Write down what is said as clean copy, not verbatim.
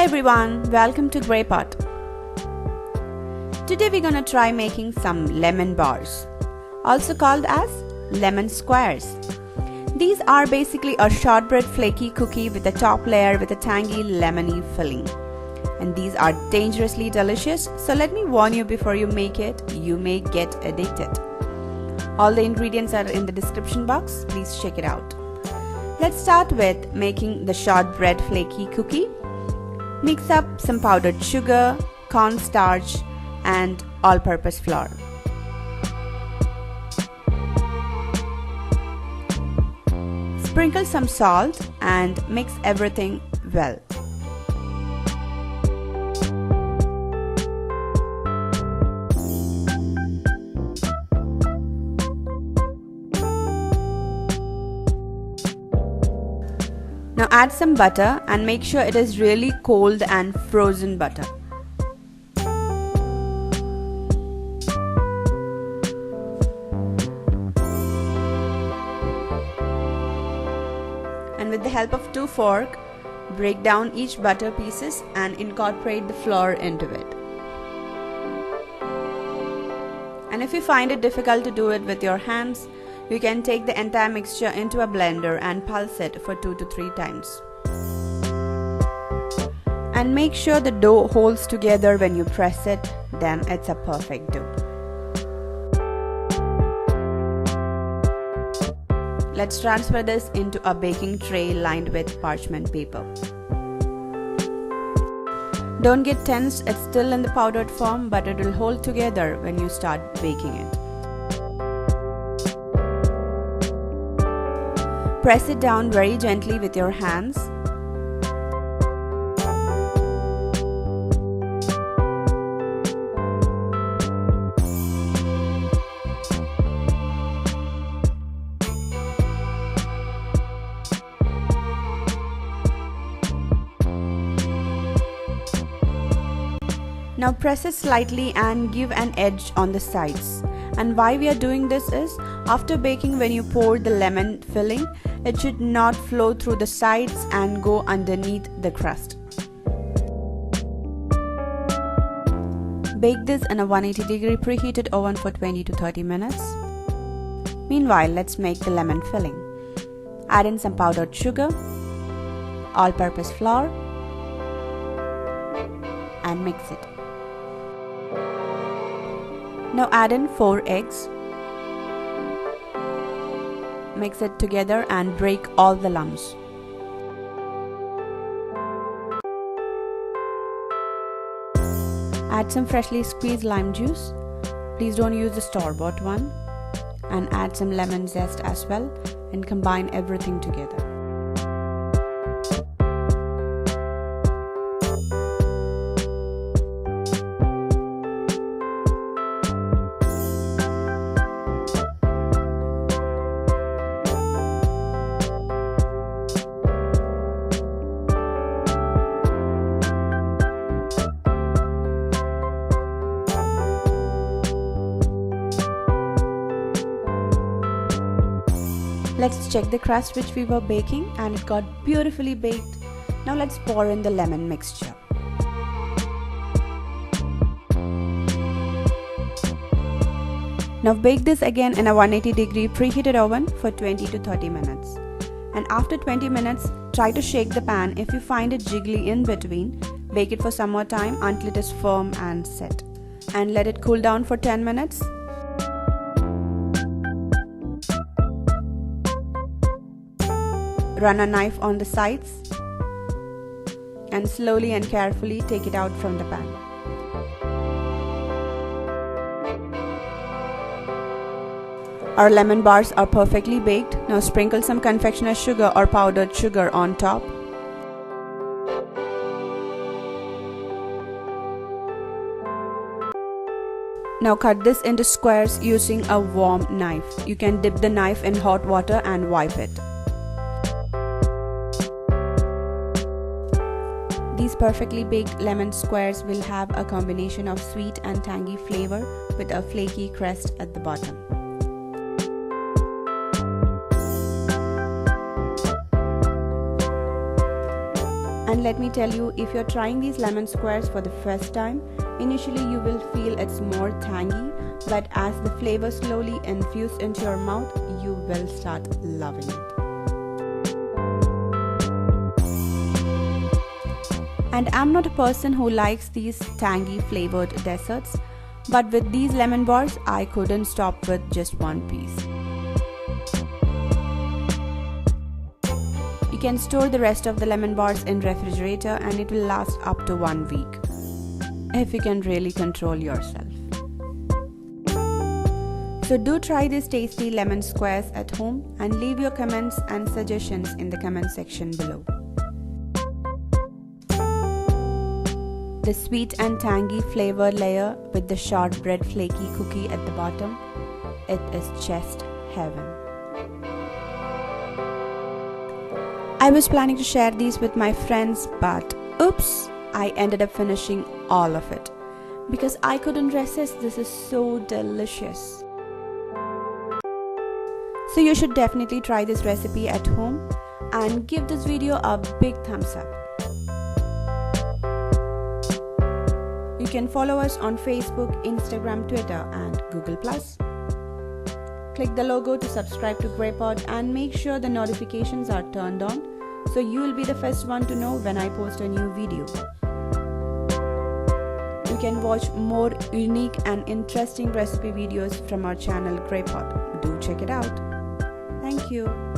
Hey everyone, welcome to GreyPot. Today we're gonna try making some lemon bars, also called as lemon squares. These are basically a shortbread flaky cookie with a top layer with a tangy lemony filling. And these are dangerously delicious, so let me warn you before you make it, you may get addicted. All the ingredients are in the description box, please check it out. Let's start with making the shortbread flaky cookie. Mix up some powdered sugar, cornstarch and all-purpose flour. Sprinkle some salt and mix everything well. Now add some butter and make sure it is really cold and frozen butter. And with the help of 2 forks, break down each butter pieces and incorporate the flour into it. And if you find it difficult to do it with your hands, you can take the entire mixture into a blender and pulse it for 2 to 3 times. And make sure the dough holds together when you press it, then it's a perfect dough. Let's transfer this into a baking tray lined with parchment paper. Don't get tensed, it's still in the powdered form, but it will hold together when you start baking it. Press it down very gently with your hands. Now press it slightly and give an edge on the sides. And why we are doing this is, after baking, when you pour the lemon filling, it should not flow through the sides and go underneath the crust. Bake this in a 180-degree preheated oven for 20 to 30 minutes. Meanwhile, let's make the lemon filling. Add in some powdered sugar, all-purpose flour, and mix it. Now add in 4 eggs. Mix it together and break all the lumps. Add some freshly squeezed lime juice. Please don't use the store-bought one. And add some lemon zest as well and combine everything together. Let's check the crust which we were baking, and it got beautifully baked. Now let's pour in the lemon mixture. Now bake this again in a 180-degree preheated oven for 20 to 30 minutes. And after 20 minutes, try to shake the pan. If you find it jiggly in between, bake it for some more time until it is firm and set. And let it cool down for 10 minutes. Run a knife on the sides and slowly and carefully take it out from the pan. Our lemon bars are perfectly baked. Now sprinkle some confectioner's sugar or powdered sugar on top. Now cut this into squares using a warm knife. You can dip the knife in hot water and wipe it. These perfectly baked lemon squares will have a combination of sweet and tangy flavor with a flaky crust at the bottom. And let me tell you, if you're trying these lemon squares for the first time, initially you will feel it's more tangy, but as the flavor slowly infuse into your mouth, you will start loving it. And I'm not a person who likes these tangy flavored desserts, but with these lemon bars, I couldn't stop with just one piece. You can store the rest of the lemon bars in refrigerator and it will last up to 1 week, if you can really control yourself. So do try these tasty lemon squares at home and leave your comments and suggestions in the comment section below. The sweet and tangy flavor layer with the shortbread flaky cookie at the bottom, it is just heaven. I was planning to share these with my friends, but oops, I ended up finishing all of it because I couldn't resist. This is so delicious. So you should definitely try this recipe at home and give this video a big thumbs up. You can follow us on Facebook, Instagram, Twitter and Google+. Click the logo to subscribe to GreyPot and make sure the notifications are turned on so you will be the first one to know when I post a new video. You can watch more unique and interesting recipe videos from our channel GreyPot. Do check it out. Thank you.